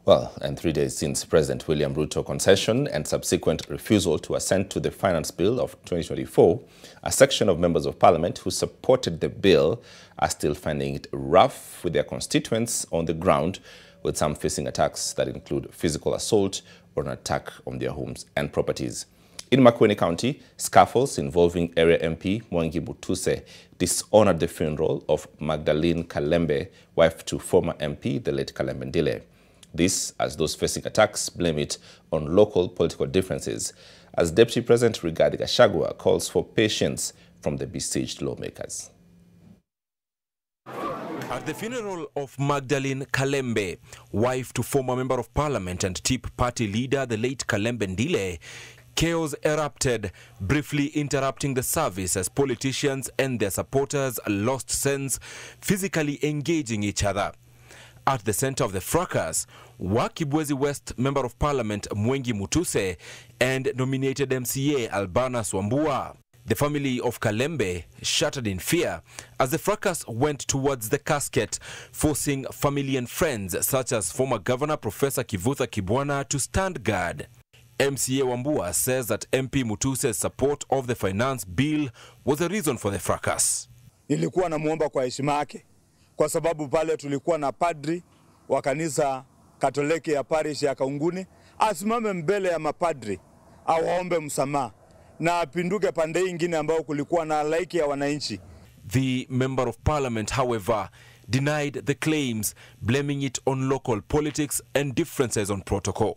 Well, and 3 days since President William Ruto's concession and subsequent refusal to assent to the Finance Bill of 2024, a section of members of Parliament who supported the bill are still finding it rough with their constituents on the ground, with some facing attacks that include physical assault or an attack on their homes and properties. In Makueni County, scuffles involving area MP Mwangi Mutuse dishonored the funeral of Magdalene Kalembe, wife to former MP, the late Kalembe Ndile. This, as those facing attacks blame it on local political differences, as Deputy President Rigathi Gachagua calls for patience from the besieged lawmakers. At the funeral of Magdalene Kalembe, wife to former Member of Parliament and TIP party leader, the late Kalembe Ndile, chaos erupted, briefly interrupting the service as politicians and their supporters lost sense, physically engaging each other. At the center of the fracas were Kibwezi West Member of Parliament Mwangi Mutuse and nominated MCA Albanas Wambua. The family of Kalembe shattered in fear as the fracas went towards the casket, forcing family and friends such as former Governor Professor Kivutha Kibwana to stand guard. MCA Wambua says that MP Mutuse's support of the finance bill was the reason for the fracas. Nilikuwa namuomba kwa heshima yake kwa sababu pale tulikuwa na padri wa kanisa Katoliki ya parish ya Kaunguni, asimame mbele ya mapadri awaombe msamaha na apinduke pande nyingine ambao kulikuwa na halaiki ya wananchi. The Member of Parliament, however, denied the claims, blaming it on local politics and differences on protocol.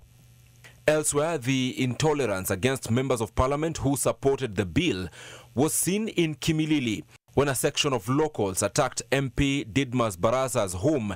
Elsewhere, the intolerance against members of Parliament who supported the bill was seen in Kimilili, when a section of locals attacked MP Didmas Baraza's home,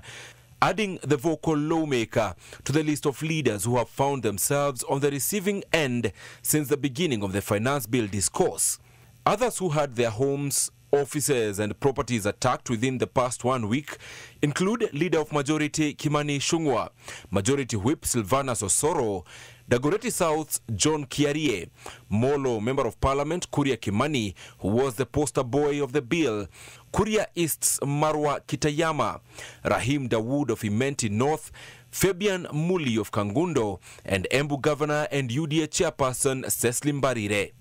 adding the vocal lawmaker to the list of leaders who have found themselves on the receiving end since the beginning of the finance bill discourse. Others who had their homes, offices and properties attacked within the past 1 week include Leader of Majority Kimani Ichung'wah, Majority Whip Silvanus Osoro, Dagoretti South's John Kiarie, Molo Member of Parliament Kuria Kimani, who was the poster boy of the bill, Kuria East's Marwa Kitayama, Rahim Dawood of Imenti North, Fabian Muli of Kangundo, and Embu Governor and UDA Chairperson Cecily Mbarire.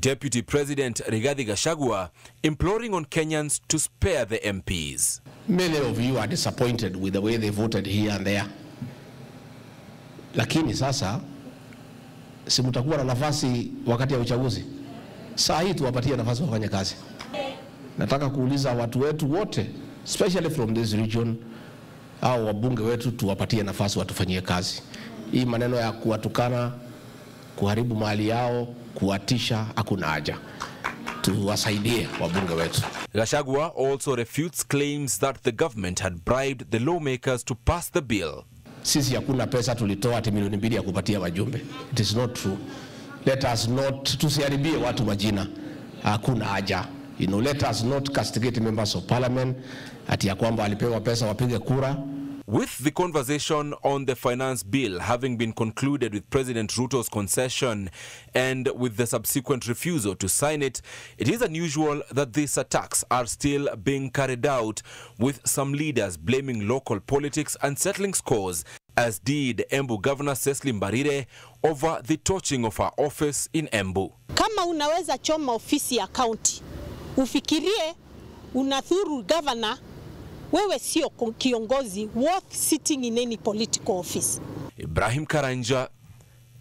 Deputy President Rigathi Gachagua imploring on Kenyans to spare the MPs. Many of you are disappointed with the way they voted here and there. Lakini sasa si mtakuwa na nafasi wakati ya uchaguzi. Saa hii tuwapatie nafasi wafanye kazi. Nataka kuuliza watu wetu wote, especially from this region, au wabunge wetu tuwapatie nafasi watufanyie kazi. Hii maneno ya kuwatukana, kuharibu mali yao, kuwatisha, hakuna haja. Tuwasaidie wabunge wetu. Gachagua also refutes claims that the government had bribed the lawmakers to pass the bill. Sisi hakuna pesa tulitoa ati milioni 2 ya kupatia wajumbe. It is not true. Let us not tusiharibie watu majina. Hakuna haja. Let us not castigate members of parliament ati ya kwamba alipewa pesa wapige kura. With the conversation on the finance bill having been concluded with President Ruto's concession and with the subsequent refusal to sign it, it is unusual that these attacks are still being carried out, with some leaders blaming local politics and settling scores, as did Embu Governor Cecily Mbarire over the torching of her office in Embu. Kama unaweza choma ofisi ya county, ufikirie unadhuru governor, wewe sio kiongozi worth sitting in any political office. Ibrahim Karanja,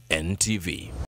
NTV.